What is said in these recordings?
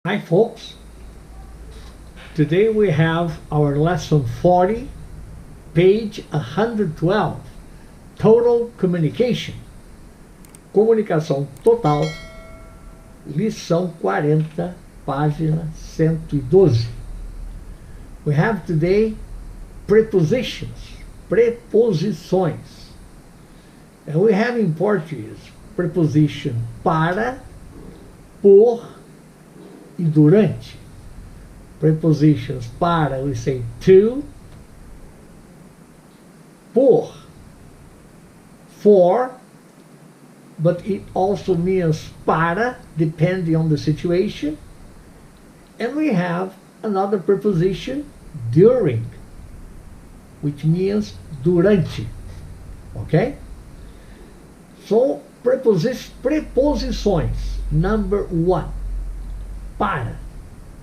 Hi folks, today we have our lesson 40, page 112, Total Communication, Comunicação Total, lição 40, página 112. We have today prepositions, preposições. And we have in Portuguese preposition para, por e durante. Prepositions para, we say to, por, for, but it also means para, depending on the situation. And we have another preposition, during, which means durante. Okay? So, preposições. Number one, para.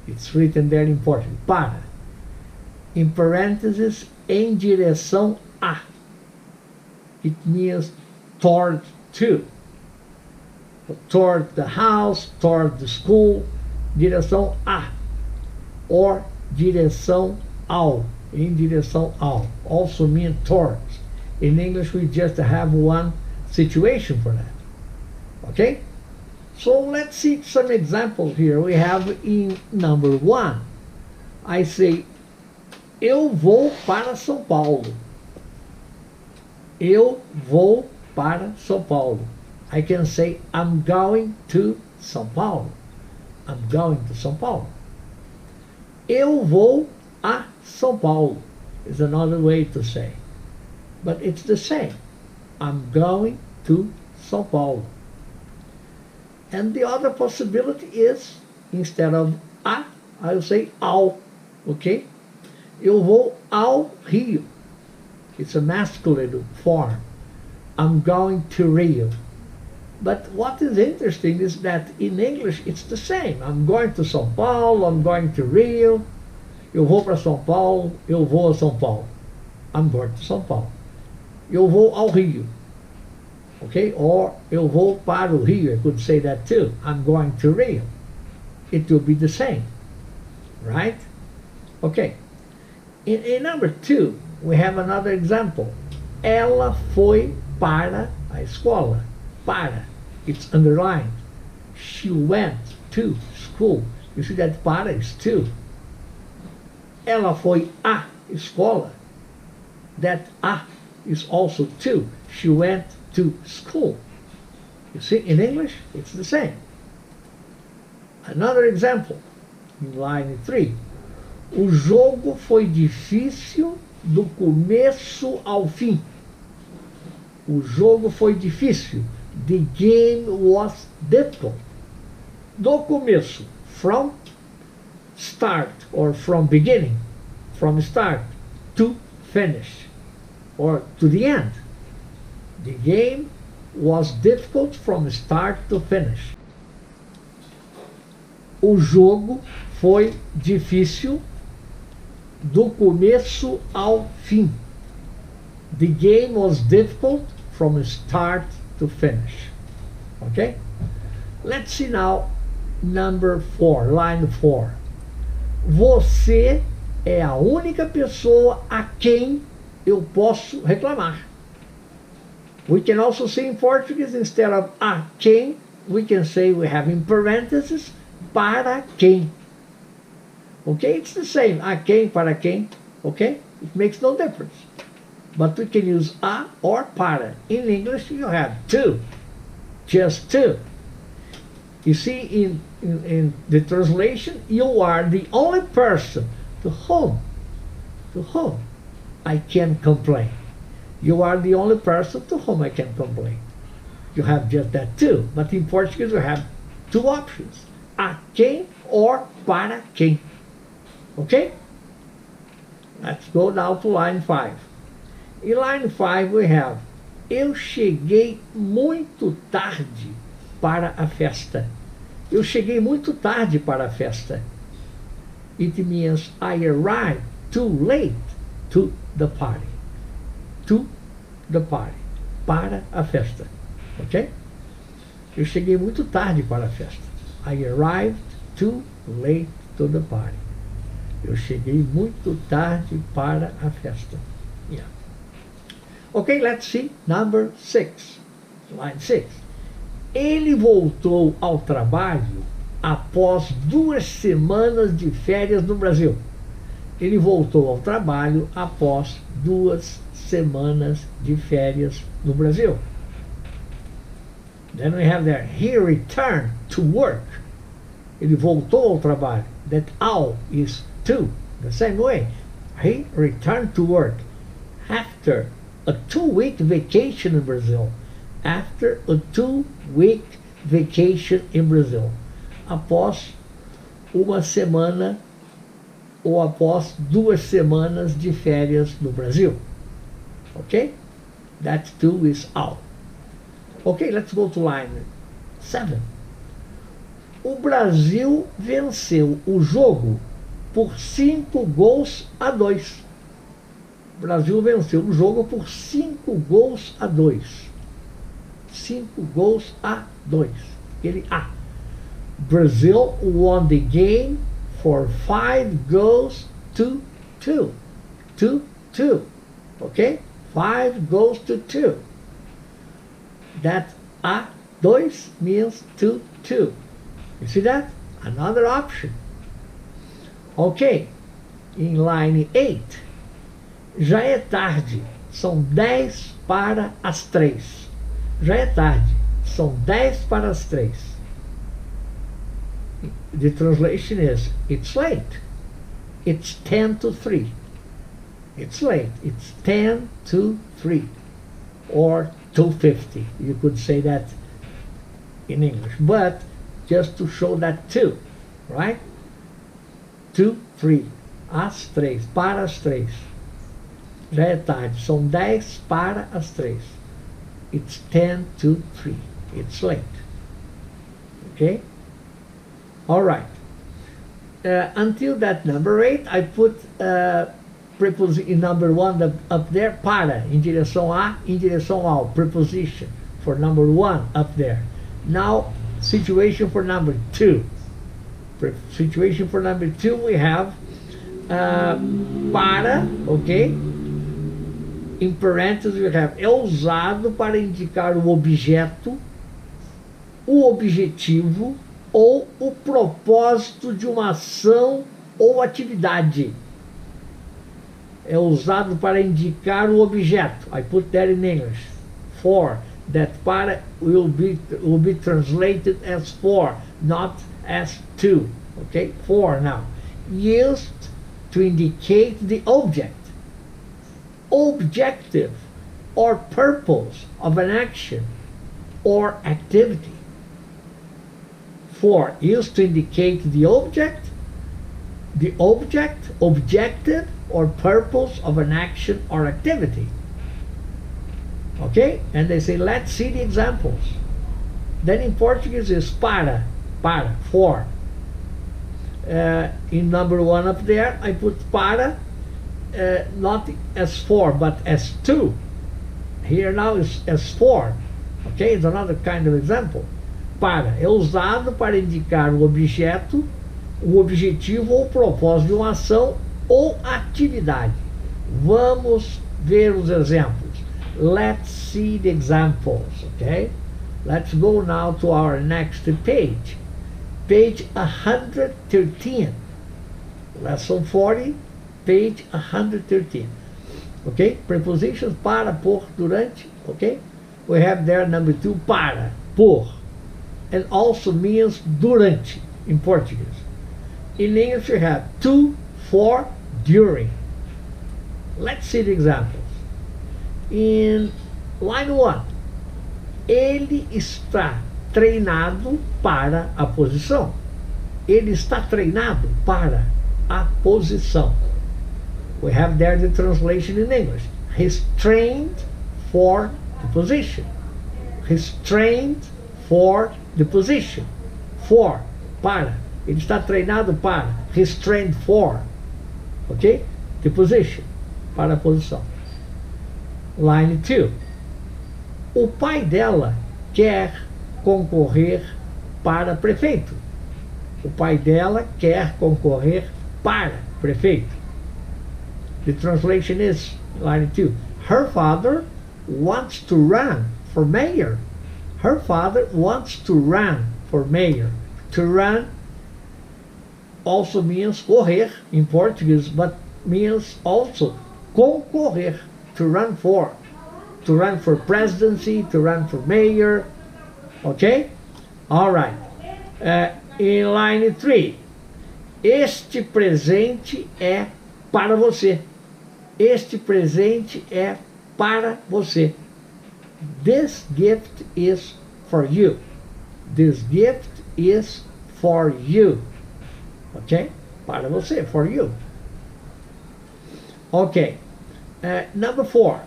It's written there in Portuguese. Para. In parentheses, em direção a. It means toward to. Toward the house, toward the school. Direção a. Or direção ao. Em direção ao. Also means towards. In English, we just have one situation for that. Okay? So let's see some examples here. We have in number one, I say, eu vou para São Paulo. Eu vou para São Paulo. I can say, I'm going to São Paulo. I'm going to São Paulo. Eu vou a São Paulo is another way to say. But it's the same. I'm going to São Paulo. And the other possibility is, instead of a, I'll say ao, okay? Eu vou ao Rio. It's a masculine form. I'm going to Rio. But what is interesting is that in English it's the same. I'm going to São Paulo, I'm going to Rio. Eu vou para São Paulo, eu vou a São Paulo. I'm going to São Paulo. Eu vou ao Rio. Okay, or eu vou para o Rio, I could say that too. I'm going to Rio. It will be the same, right? Okay. In number two, we have another example. Ela foi para a escola. Para. It's underlined. She went to school. You see that para is to. Ela foi à escola. That a is also to. She went to school. You see, in English, it's the same. Another example, in line 3. O jogo foi difícil do começo ao fim. O jogo foi difícil. The game was difficult. Do começo, from start, or from beginning, from start to finish, or to the end. The game was difficult from start to finish. O jogo foi difícil do começo ao fim. The game was difficult from start to finish. Okay? Let's see now number 4, line 4. Você é a única pessoa a quem eu posso reclamar. We can also say in Portuguese, instead of a quem, we can say, we have in parentheses, para quem. Okay, it's the same, a quem, para quem, okay? It makes no difference. But we can use a or para. In English, you have to, just to. You see, in the translation, you are the only person to whom I can complain. You are the only person to whom I can complain. You have just that too. But in Portuguese, you have two options. A quem or para quem. Okay? Let's go now to line 5. In line 5 we have, eu cheguei muito tarde para a festa. Eu cheguei muito tarde para a festa. It means I arrived too late to the party. To the party. Para a festa. Ok? Eu cheguei muito tarde para a festa. I arrived too late to the party. Eu cheguei muito tarde para a festa. Yeah. Okay, let's see. Number 6. Line 6. Ele voltou ao trabalho após 2 semanas de férias no Brasil. Ele voltou ao trabalho após 2 semanas de férias no Brasil. Then we have there, he returned to work. Ele voltou ao trabalho. That ao is to. The same way. He returned to work after a 2-week vacation in Brazil. After a 2-week vacation in Brazil. Após uma semana ou após 2 semanas de férias no Brasil. Okay? That too is ao. Okay, let's go to line 7. O Brasil venceu o jogo por 5-2. O Brasil venceu o jogo por 5-2. 5-2. Aquele A. Brazil won the game for 5-2. 2-2. Okay? 5-2. That A2 means 2-2. You see that? Another option. Okay. In line 8. Já é tarde. São 10 para as 3. Já é tarde. São 10 para as 3. The translation is, it's late. It's 10-3. It's late. It's 10-3. Or 2:50. You could say that in English. But just to show that 2. Right? 2-3. As 3. Para as 3. Já é tarde. São 10 para as 3. It's 10-3. It's late. Okay? All right. Until that number 8, I put preposition number 1 up there, para, em direção a, em direção ao, preposition for number 1 up there. Now, situation for number 2. Situation for number 2, we have para, okay? In parentheses, we have é usado para indicar o objeto, o objetivo ou o propósito de uma ação ou atividade. É usado para indicar o objeto. I put that in English. For. That para will be translated as for, not as to. Okay? For now. Used to indicate the object, objective, or purpose of an action or activity. For, used to indicate the object, objective, or purpose of an action or activity. Okay? And they say, let's see the examples. Then in Portuguese is para, for. In number 1 up there, I put para, not as for, but as to. Here now is as for. Okay? It's another kind of example. Para é usado para indicar o objeto, o objetivo ou o propósito de uma ação ou atividade. Vamos ver os exemplos. Let's see the examples, okay? Let's go now to our next page. Page 113. Lesson 40, page 113. Okay? Prepositions para, por, durante, okay? We have there number 2, para, por. And also means durante in Portuguese. In English you have to, for, during. Let's see the examples. In line 1, ele está treinado para a posição. Ele está treinado para a posição. We have there the translation in English. He's trained for the position. He's trained for the position. For, para. Ele está treinado para. He's trained for. Ok? The position. Para a posição. Line 2. O pai dela quer concorrer para prefeito. O pai dela quer concorrer para prefeito. The translation is, line 2, her father wants to run for mayor. Her father wants to run for mayor. To run also means correr in Portuguese, but means also concorrer, to run for presidency, to run for mayor. Okay? All right. In line 3, este presente é para você. Este presente é para você. This gift is for you. This gift is for you. Ok? Para você, for you. Ok. Number 4.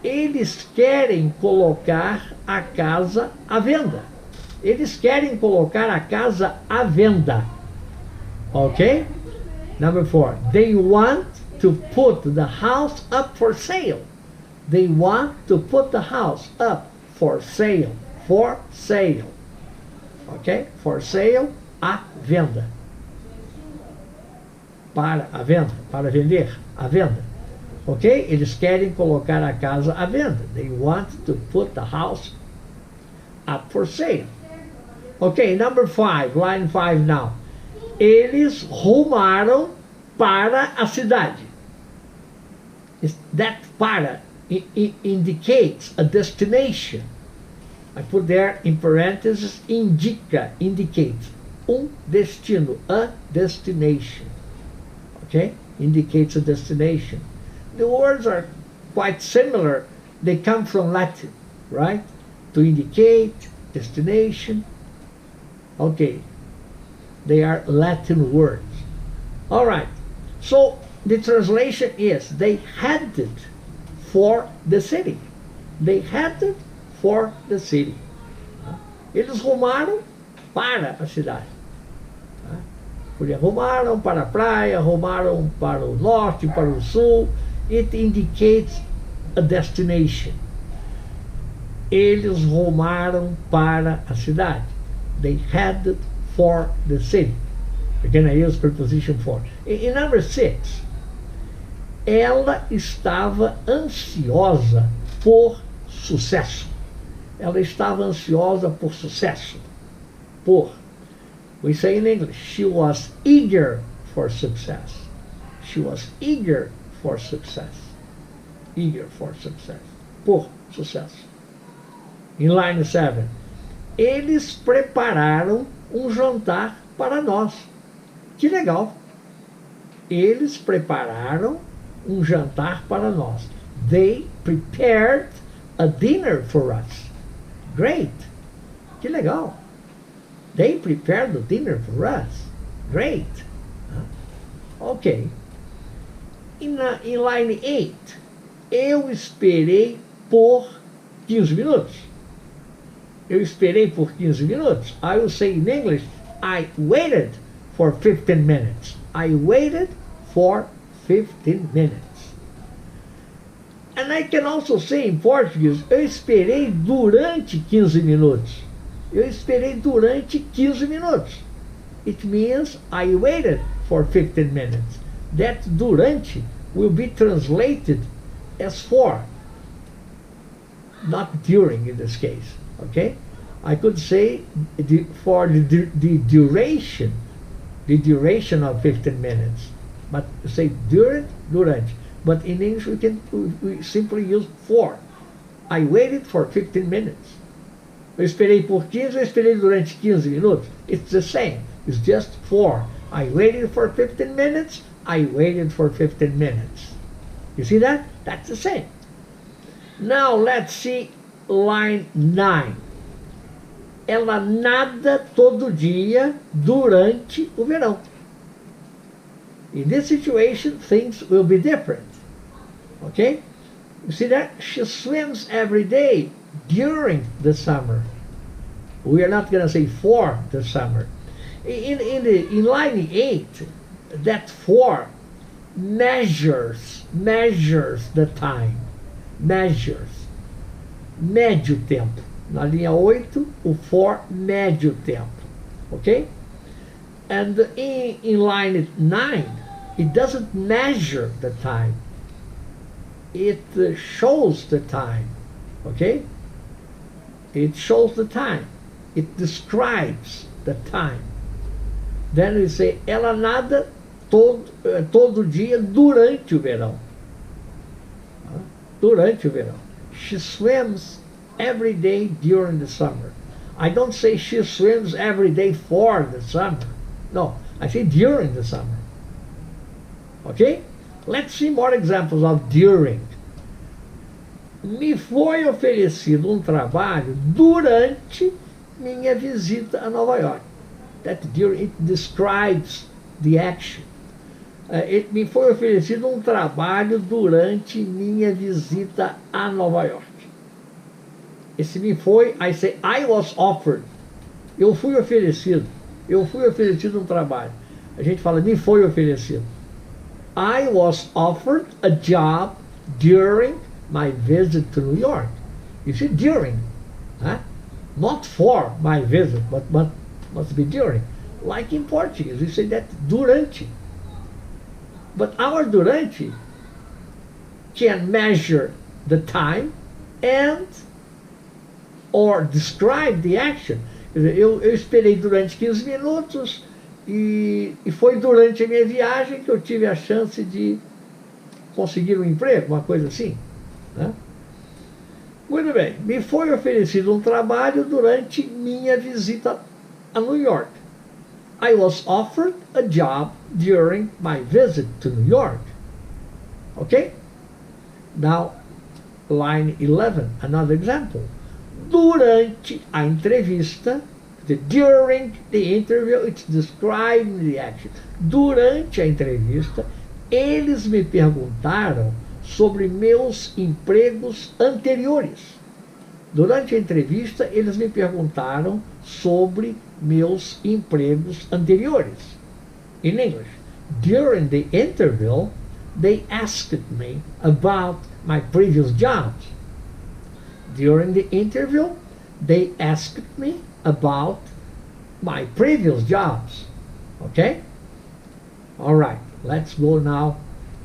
Eles querem colocar a casa à venda. Eles querem colocar a casa à venda. Ok? Number 4. They want to put the house up for sale. They want to put the house up for sale. For sale. Ok? For sale, à venda. Para a venda. Para vender, à venda. Ok? Eles querem colocar a casa à venda. They want to put the house up for sale. Ok, number 5, line 5 now. Eles rumaram para a cidade. That para indicates a destination. I put there in parentheses, indica, indicates. Destino, a destination. Okay? Indicates a destination. The words are quite similar. They come from Latin, right? To indicate, destination. Okay. They are Latin words. All right. So the translation is, they headed for the city. They headed for the city. Eles rumaram para a cidade. Rumaram para a praia, rumaram para o norte, para o sul. It indicates a destination. Eles rumaram para a cidade. They headed for the city. Again, I use preposition for. In number 6, ela estava ansiosa por sucesso. Ela estava ansiosa por sucesso. Por. We say in English, she was eager for success. She was eager for success. Eager for success. Por sucesso. In line 7, eles prepararam jantar para nós. Que legal. Eles prepararam jantar para nós. They prepared a dinner for us. Great. Que legal. They prepared the dinner for us. Great. Ok. In line 8, eu esperei por 15 minutos. Eu esperei por 15 minutos. I will say in English, I waited for 15 minutes. I waited for 15 minutes. And I can also say in Portuguese, eu esperei durante 15 minutos. Eu esperei durante 15 minutos. It means I waited for 15 minutes. That durante will be translated as for, not during in this case. Okay? I could say for the duration of 15 minutes. But say durante. But in English we simply use for. I waited for 15 minutes. Eu esperei por 15, eu esperei durante 15 minutos. It's the same. It's just for. I waited for 15 minutes. I waited for 15 minutes. You see that? That's the same. Now let's see line 9. Ela nada todo dia durante o verão. In this situation, things will be different. Okay? You see that? She swims every day during the summer. We are not going to say for the summer. In line 8, that for measures the time. Measures. Médio tempo. Na linha 8, o for médio tempo. Ok? And in line 9, it doesn't measure the time. It shows the time, okay? It shows the time. It describes the time. Then we say, ela nada todo dia durante o verão. Durante o verão. She swims every day during the summer. I don't say she swims every day for the summer. No, I say during the summer. Okay? Let's see more examples of during. Me foi oferecido trabalho durante minha visita a Nova York. That during, it describes the action. Me foi oferecido trabalho durante minha visita a Nova York. Esse me foi, I say, I was offered. Eu fui oferecido. Eu fui oferecido trabalho. A gente fala, me foi oferecido. I was offered a job during my visit to New York. You see, during. Huh? Not for my visit, but must be during. Like in Portuguese, we say that durante. But our durante can measure the time and or describe the action. Eu esperei durante 15 minutos e foi durante a minha viagem que eu tive a chance de conseguir um emprego, uma coisa assim. Né? Muito bem, me foi oferecido trabalho durante minha visita a New York. I was offered a job during my visit to New York. Okay? Now, line 11, another example. Durante a entrevista, during the interview, it's describing the action. Durante a entrevista, eles me perguntaram sobre meus empregos anteriores. Durante a entrevista, eles me perguntaram sobre meus empregos anteriores. In English, during the interview, they asked me about my previous jobs. During the interview, they asked me about my previous jobs. Okay? All right, let's go now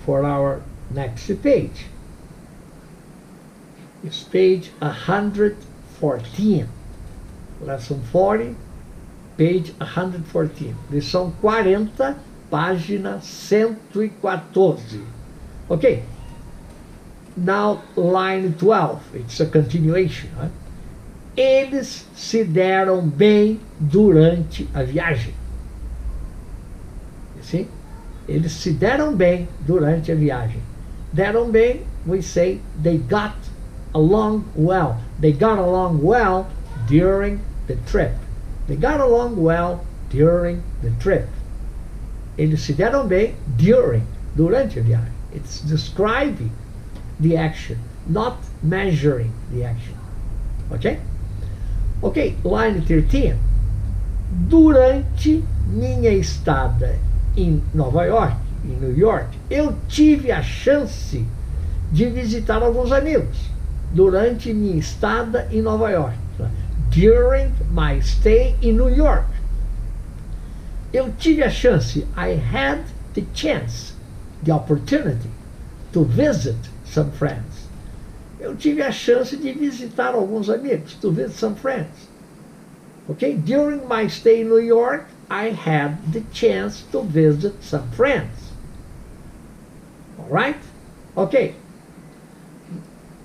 for our next page. It's page 114. Lesson 40, page 114. Lição 40, página 114. Okay. Now, line 12, it's a continuation. Right? Eles se deram bem durante a viagem. You see? Eles se deram bem durante a viagem. Deram bem, we say they got along well. They got along well during the trip. They got along well during the trip. Eles se deram bem durante a viagem. It's describing the action, not measuring the action. Okay? Okay, line 13. Durante minha estada em Nova York, em New York, eu tive a chance de visitar alguns amigos. Durante minha estada em Nova York. During my stay in New York. Eu tive a chance, I had the chance, the opportunity to visit some friends. Eu tive a chance de visitar alguns amigos, to visit some friends. Okay? During my stay in New York, I had the chance to visit some friends. All right? Okay.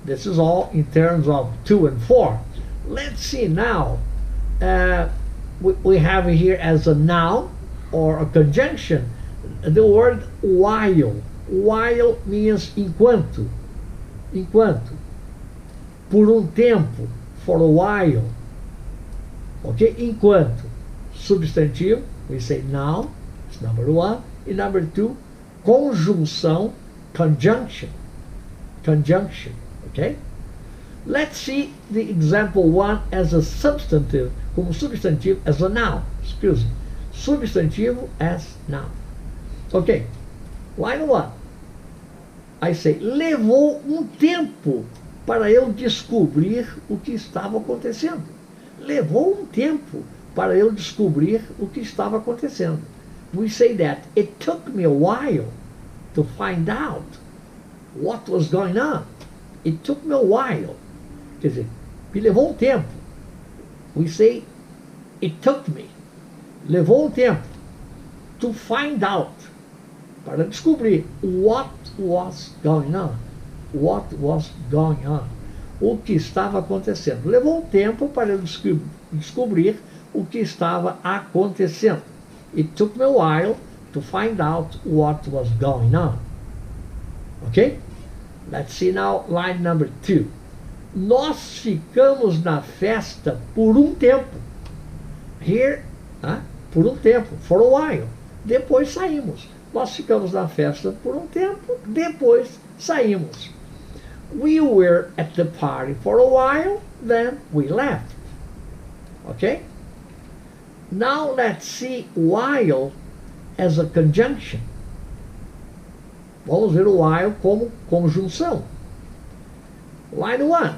This is all in terms of 2 and 4. Let's see now. We have here as a noun or a conjunction the word while. While means enquanto. Enquanto. Por tempo. For a while. Okay? Enquanto. Substantivo. We say noun. It's number 1. And number 2. Conjunção. Conjunction. Conjunction. Okay? Let's see the example 1 as a substantive. Como substantivo as a noun. Excuse me. Substantivo as noun. Okay. Line 1. I say, levou tempo para eu descobrir o que estava acontecendo. Levou tempo para eu descobrir o que estava acontecendo. we say that it took me a while to find out what was going on. It took me a while. Quer dizer, me levou um tempo. We say, it took me. Levou um tempo to find out, para descobrir what was going on. What was going on. O que estava acontecendo. Levou um tempo para eu descobrir o que estava acontecendo. It took me a while to find out what was going on. Ok? Let's see now line number 2. Nós ficamos na festa por um tempo. Here, por um tempo, for a while. Depois saímos. Nós ficamos na festa por um tempo, depois saímos. We were at the party for a while, then we left. Okay? Now let's see while as a conjunction. Vamos ver o while como conjunção. Line 1.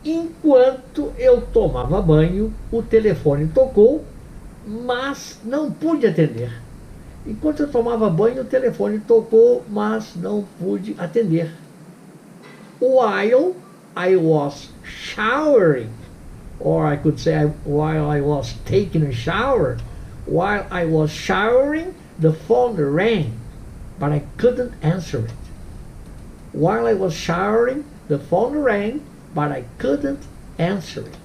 Enquanto eu tomava banho, o telefone tocou, mas não pude atender. Enquanto eu tomava banho, o telefone tocou, mas não pude atender. While I was showering, or I could say while I was taking a shower, while I was showering, the phone rang, but I couldn't answer it. While I was showering, the phone rang, but I couldn't answer it.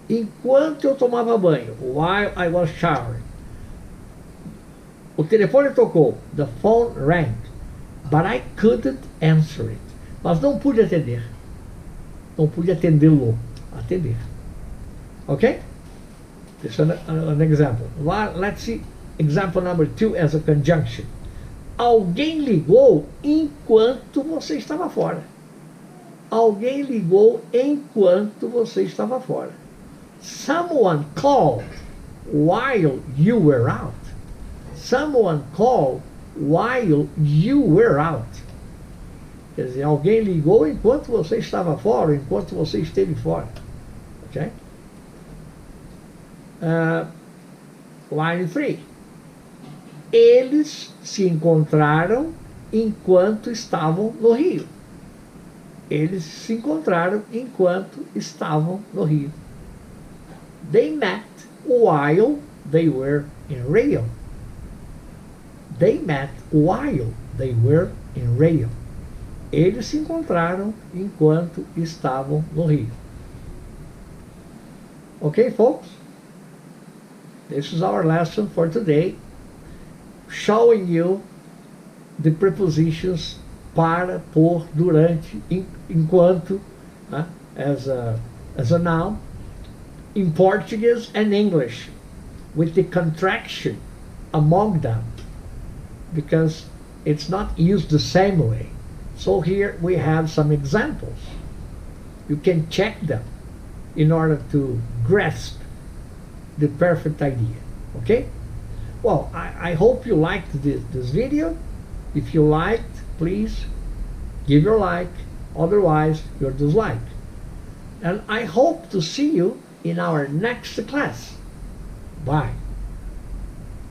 Enquanto eu tomava banho, while I was showering, o telefone tocou, the phone rang, but I couldn't answer it. Mas não pude atender. Não pude atendê-lo. Atender. Ok? This is an example. Let's see example number 2 as a conjunction. Alguém ligou enquanto você estava fora. Alguém ligou enquanto você estava fora. Someone called while you were out. Someone called while you were out. Quer dizer, alguém ligou enquanto você estava fora, enquanto você esteve fora. Ok? Line 3. Eles se encontraram enquanto estavam no Rio. Eles se encontraram enquanto estavam no Rio. They met while they were in Rio. They met while they were in Rio. Eles se encontraram enquanto estavam no Rio. Okay, folks? This is our lesson for today, showing you the prepositions para, por, durante, enquanto, as a noun, in Portuguese and English, with the contraction among them, because it's not used the same way. So here we have some examples. You can check them in order to grasp the perfect idea. Okay? Well, I hope you liked this video. If you liked, please give your like. Otherwise, your dislike. And I hope to see you in our next class. Bye.